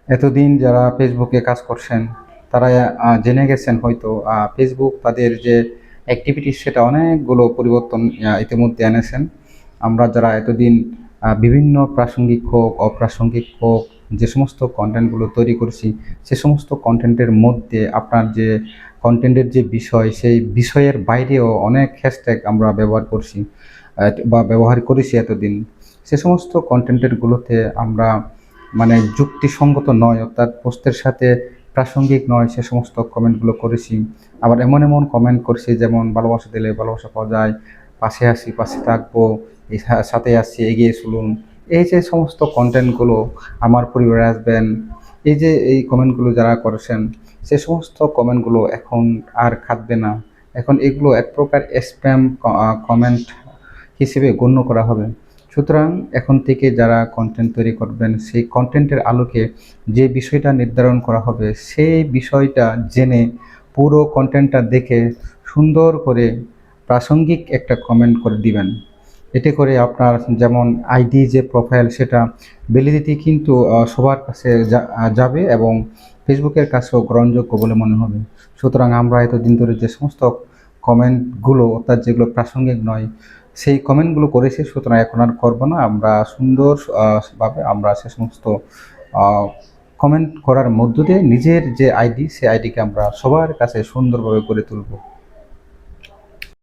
এতদিন যারা ফেসবুকে কাজ করছেন তারা জেনে গেছেন হয়তো ফেসবুক তাদের যে অ্যাক্টিভিটি সেটা অনেকগুলো পরিবর্তন ইতিমধ্যে এনেছেন। আমরা যারা এতদিন বিভিন্ন প্রাসঙ্গিক হোক অপ্রাসঙ্গিক হোক যে সমস্ত কন্টেন্টগুলো তৈরি করছি, সে সমস্ত কন্টেন্টের মধ্যে আপনার যে কন্টেন্টের যে বিষয় সেই বিষয়ের বাইরেও অনেক হ্যাশট্যাগ আমরা ব্যবহার করছি বা ব্যবহার করেছি এতদিন। সে সমস্ত কন্টেন্টের গুলোতে আমরা মানে যুক্তিসঙ্গত নয়, অর্থাৎ পোস্টের সাথে প্রাসঙ্গিক নয় সে সমস্ত কমেন্টগুলো করেছি। আবার এমন এমন কমেন্ট করছি যেমন ভালোবাসা দিলে ভালোবাসা পাওয়া যায়, পাশে আসি পাশে থাকবো, এই সাথে আসছি এগিয়ে চলুন, এই যে সমস্ত কন্টেন্টগুলো, আমার পরিবারে আসবেন, এই যে এই কমেন্টগুলো যারা করেছেন সে সমস্ত কমেন্টগুলো এখন আর খাটবে না। এখন এগুলো এক প্রকার স্প্যাম কমেন্ট হিসেবে গণ্য করা হবে। সুতরাং এখন থেকে যারা কন্টেন্ট তৈরি করবেন সেই কন্টেন্টের আলোকে যে বিষয়টা নির্ধারণ করা হবে সেই বিষয়টা জেনে পুরো কন্টেন্টটা দেখে সুন্দর করে প্রাসঙ্গিক একটা কমেন্ট করে দিবেন। এতে করে আপনার যেমন আইডি যে প্রোফাইল সেটা ভ্যালিডিটি কিন্তু সবার কাছে যাবে এবং ফেসবুকের কাছেও গ্রহণযোগ্য বলে মনে হবে। সুতরাং আমরা এতদিন ধরে যে সমস্ত কমেন্টগুলো অর্থাৎ যেগুলো প্রাসঙ্গিক নয় সেই কমেন্টগুলো করেছি, সুতরাং এখন আর করবো না। আমরা সুন্দর ভাবে আমরা সে সমস্ত কমেন্ট করার মধ্য দিয়ে নিজের যে আইডি সেই আইডিকে আমরা সবার কাছে সুন্দরভাবে গড়ে তুলব।